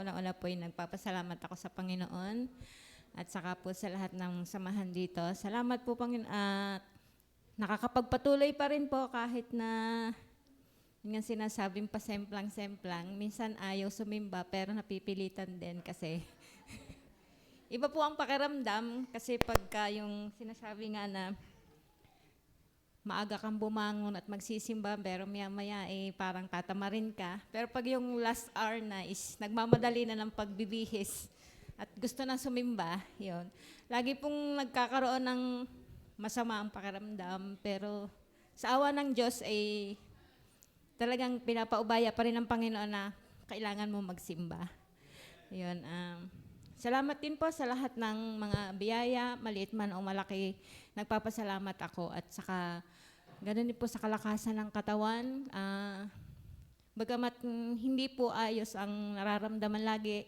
Una-una po yung nagpapasalamat ako sa Panginoon at saka po sa lahat ng samahan dito. Salamat po Panginoon at nakakapagpatuloy pa rin po kahit na yung sinasabing pasemplang-semplang. Minsan ayaw sumimba pero napipilitan din kasi iba po ang pakiramdam kasi pagka yung sinasabi nga na maaga kang bumangon at magsisimba, pero maya-maya parang tatamarin ka. Pero pag yung last hour na is nagmamadali na ng pagbibihis at gusto na sumimba, yun. Lagi pong nagkakaroon ng masama ang pakiramdam, pero sa awa ng Diyos talagang pinapaubaya pa rin ng Panginoon na kailangan mo magsimba. Yun. Salamat din po sa lahat ng mga biyaya, maliit man o malaki. Nagpapasalamat ako at saka ganun din po sa kalakasan ng katawan. Bagamat hindi po ayos ang nararamdaman lagi,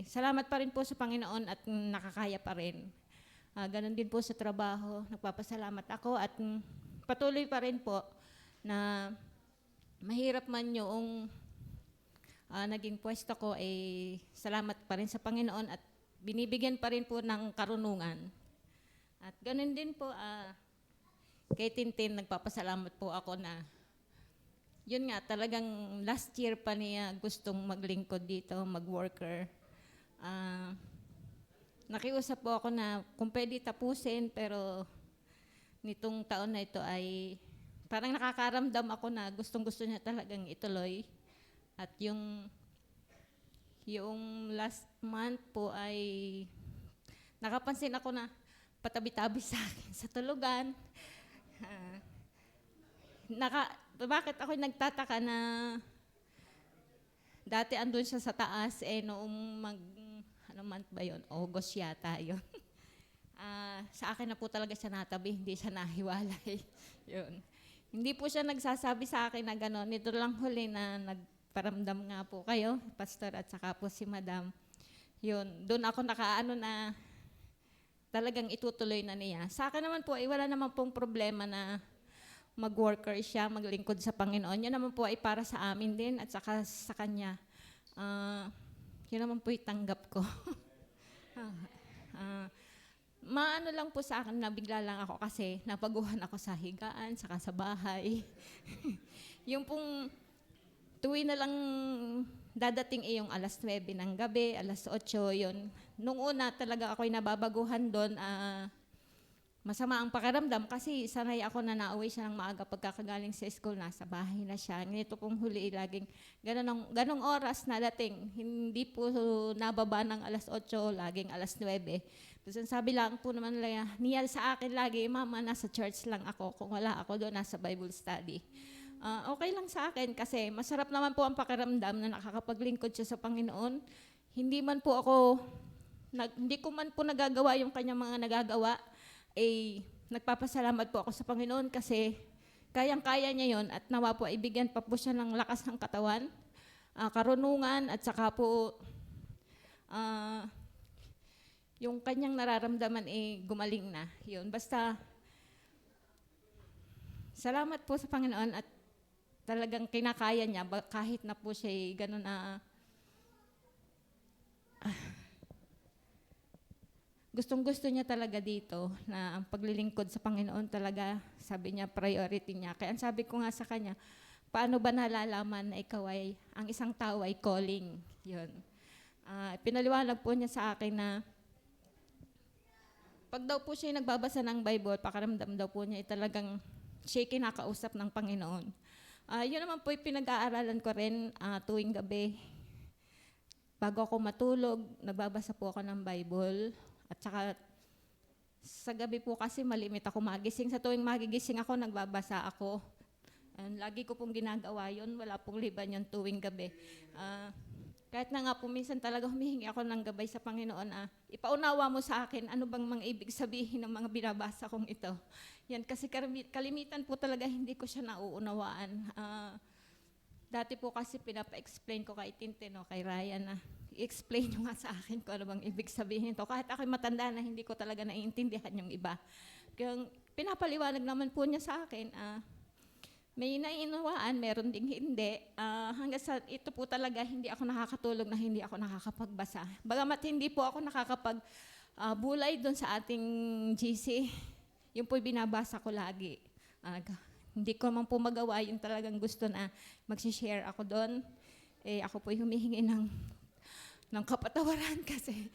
salamat pa rin po sa Panginoon at nakakaya pa rin. Ganun din po sa trabaho, nagpapasalamat ako at patuloy pa rin po na mahirap man yung naging pwesto ko, salamat pa rin sa Panginoon at binibigyan pa rin po ng karunungan. At ganun din po, kay Tintin, nagpapasalamat po ako na yun nga, talagang last year pa niya gustong maglingkod dito, mag-worker. Nakiusap po ako na kung pwede tapusin, pero nitong taon na ito ay parang nakakaramdam ako na gustong-gusto niya talagang ituloy. At yung last month po ay nakapansin ako na patabi-tabi sa akin sa tulugan. Bakit ako nagtataka na dati andun siya sa taas, noong ano month ba yun? August yata yun. Sa akin na po talaga siya natabi, hindi siya nahiwalay. Yun. Hindi po siya nagsasabi sa akin na gano'n. Ito lang huli na nagparamdam nga po kayo, pastor at saka po si madam. Yun, doon ako nakaano na talagang itutuloy na niya. Sa akin naman po, wala naman pong problema na mag-worker siya, maglingkod sa Panginoon. Yan naman po ay para sa amin din at saka sa kanya. Yun naman po itanggap ko. Maano lang po sa akin, nabigla lang ako kasi napaguhan ako sa higaan, saka sa bahay. Yung pong tuwi na lang dadating yung alas 9 ng gabi, alas 8, yun. Nung una talaga ako'y nababaguhan doon, masama ang pakiramdam kasi sanay ako na nauwi siya ng maaga pagkakagaling sa school, nasa bahay na siya. Nito pong huli, laging ganong oras na dating, hindi po nababa ng alas 8, laging alas 9. Tapos sabi lang po naman niya sa akin lagi, Mama, nasa church lang ako. Kung wala ako doon, nasa Bible study. Okay lang sa akin kasi masarap naman po ang pakiramdam na nakakapaglingkod siya sa Panginoon. Hindi ko man po nagagawa yung kanyang mga nagagawa, nagpapasalamat po ako sa Panginoon kasi kayang-kaya niya yon at nawa po ibigyan pa po siya ng lakas ng katawan, karunungan at saka po yung kanyang nararamdaman gumaling na. Yun, basta salamat po sa Panginoon at talagang kinakaya niya kahit na po siya gano'n na gustong-gusto niya talaga dito na ang paglilingkod sa Panginoon talaga, sabi niya, priority niya. Kaya sabi ko nga sa kanya, paano ba nalalaman na ikaw ang isang tao ay calling? Yun. Pinaliwanag po niya sa akin na pag daw po siya nagbabasa ng Bible, pakaramdam daw po niya talagang siya kinakausap ng Panginoon. Yun naman po pinag-aaralan ko rin tuwing gabi. Bago ako matulog, nagbabasa po ako ng Bible. At saka sa gabi po kasi malimit ako magising. Sa tuwing magigising ako, nagbabasa ako. Lagi ko pong ginagawa yun. Wala pong liban yun tuwing gabi. Kahit na nga po minsan talaga humihingi ako ng gabay sa Panginoon, ipaunawa mo sa akin ano bang mga ibig sabihin ng mga binabasa kong ito. Yan, kasi kalimitan po talaga hindi ko siya nauunawaan. Dati po kasi pinapa-explain ko kay Tintin o kay Ryan na i-explain nyo nga sa akin kung ano bang ibig sabihin ito. Kahit ako'y matanda na hindi ko talaga naiintindihan yung iba. Kaya pinapaliwanag naman po niya sa akin, May naiinawaan, meron ding hindi. Hanggang sa ito po talaga, hindi ako nakakatulog na hindi ako nakakapagbasa. Bagamat hindi po ako bulay doon sa ating GC, yun po binabasa ko lagi. Hindi ko man po magawa yung talagang gusto na mag-share ako doon. Ako po humihingi ng kapatawaran kasi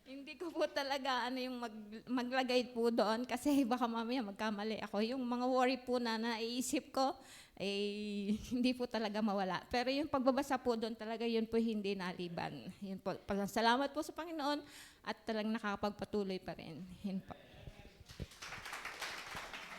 hindi ko po talaga yung maglagay po doon kasi baka mamaya magkamali ako. Yung mga worry po na naiisip ko, hindi po talaga mawala. Pero yung pagbabasa po doon talaga, yun po hindi naliban. Yun po, salamat po sa Panginoon at talagang nakakapagpatuloy pa rin. Yun po.